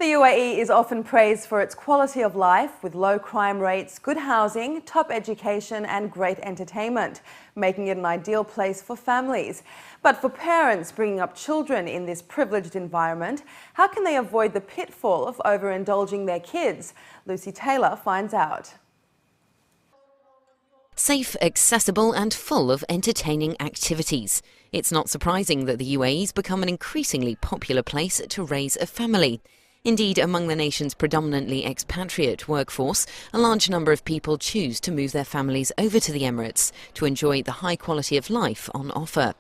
The UAE is often praised for its quality of life with low crime rates, good housing, top education and great entertainment, making it an ideal place for families. But for parents bringing up children in this privileged environment, how can they avoid the pitfall of overindulging their kids? Lucy Taylor finds out. Safe, accessible and full of entertaining activities. It's not surprising that the UAE's become an increasingly popular place to raise a family. Indeed, among the nation's predominantly expatriate workforce, a large number of people choose to move their families over to the Emirates to enjoy the high quality of life on offer.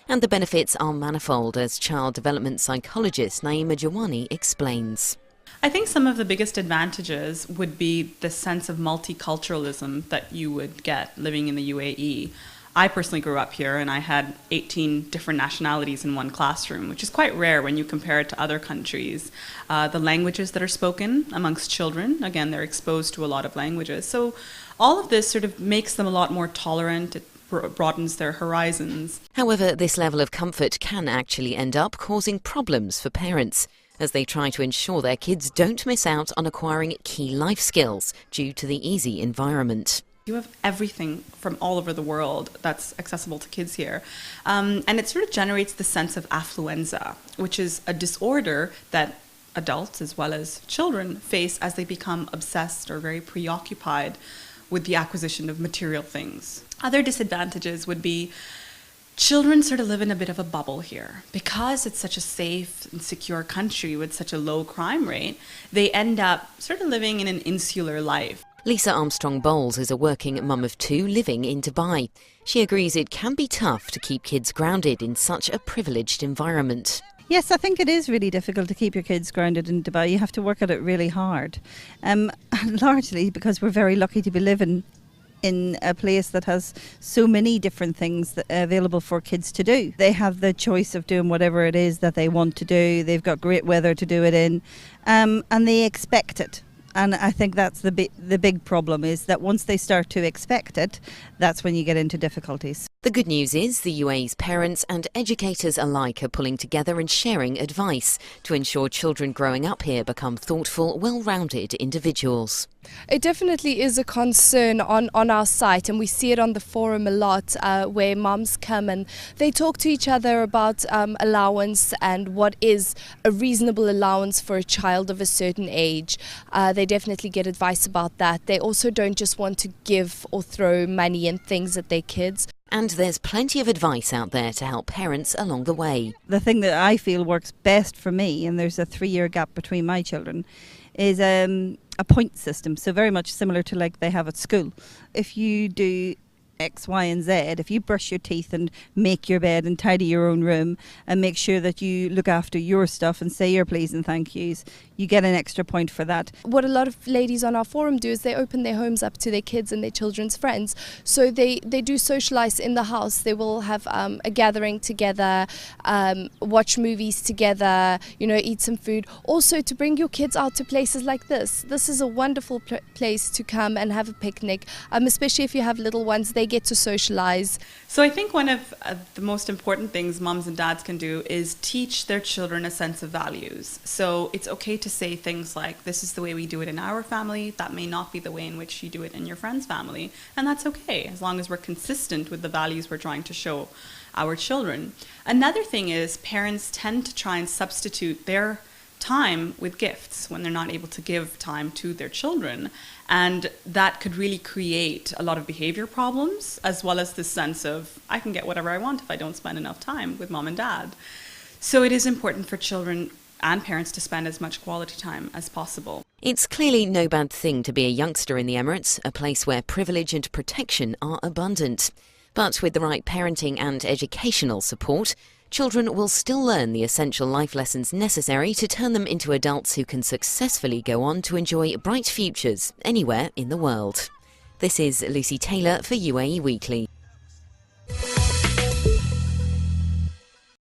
And the benefits are manifold, as child development psychologist Naima Jawani explains. I think some of the biggest advantages would be the sense of multiculturalism that you would get living in the UAE. I personally grew up here and I had 18 different nationalities in one classroom, which is quite rare when you compare it to other countries. The languages that are spoken amongst children, again, they're exposed to a lot of languages. So all of this sort of makes them a lot more tolerant. It broadens their horizons. However, this level of comfort can actually end up causing problems for parents, as they try to ensure their kids don't miss out on acquiring key life skills due to the easy environment. You have everything from all over the world that's accessible to kids here. And it sort of generates the sense of affluenza, which is a disorder that adults as well as children face as they become obsessed or very preoccupied with the acquisition of material things. Other disadvantages would be children sort of live in a bit of a bubble here. Because it's such a safe and secure country with such a low crime rate, they end up sort of living in an insular life. Lisa Armstrong-Bowles is a working mum of two living in Dubai. She agrees it can be tough to keep kids grounded in such a privileged environment. Yes, I think it is really difficult to keep your kids grounded in Dubai. You have to work at it really hard. Largely because we're very lucky to be living in a place that has so many different things available for kids to do. They have the choice of doing whatever it is that they want to do. They've got great weather to do it in, and they expect it. And I think that's the big problem, is that once they start to expect it, that's when you get into difficulties. The good news is the UAE's parents and educators alike are pulling together and sharing advice to ensure children growing up here become thoughtful, well-rounded individuals. It definitely is a concern on our site, and we see it on the forum a lot, where mums come and they talk to each other about allowance and what is a reasonable allowance for a child of a certain age. They definitely get advice about that. They also don't just want to give or throw money and things at their kids. And there's plenty of advice out there to help parents along the way. The thing that I feel works best for me, and there's a 3-year gap between my children, is a point system. So very much similar to like they have at school. If you do X, Y and Z, if you brush your teeth and make your bed and tidy your own room and make sure that you look after your stuff and say your please and thank yous, you get an extra point for that. What a lot of ladies on our forum do is they open their homes up to their kids and their children's friends. So they do socialise in the house. They will have a gathering together, watch movies together, eat some food. Also to bring your kids out to places like this. This is a wonderful place to come and have a picnic, especially if you have little ones. They get to socialise. So I think one of the most important things mums and dads can do is teach their children a sense of values. So it's okay to say things like, this is the way we do it in our family. That may not be the way in which you do it in your friend's family. And that's okay, as long as we're consistent with the values we're trying to show our children. Another thing is parents tend to try and substitute their time with gifts when they're not able to give time to their children. And that could really create a lot of behavior problems, as well as this sense of, I can get whatever I want if I don't spend enough time with mom and dad. So it is important for children and parents to spend as much quality time as possible. It's clearly no bad thing to be a youngster in the Emirates, a place where privilege and protection are abundant. But with the right parenting and educational support, children will still learn the essential life lessons necessary to turn them into adults who can successfully go on to enjoy bright futures anywhere in the world. This is Lucy Taylor for UAE Weekly.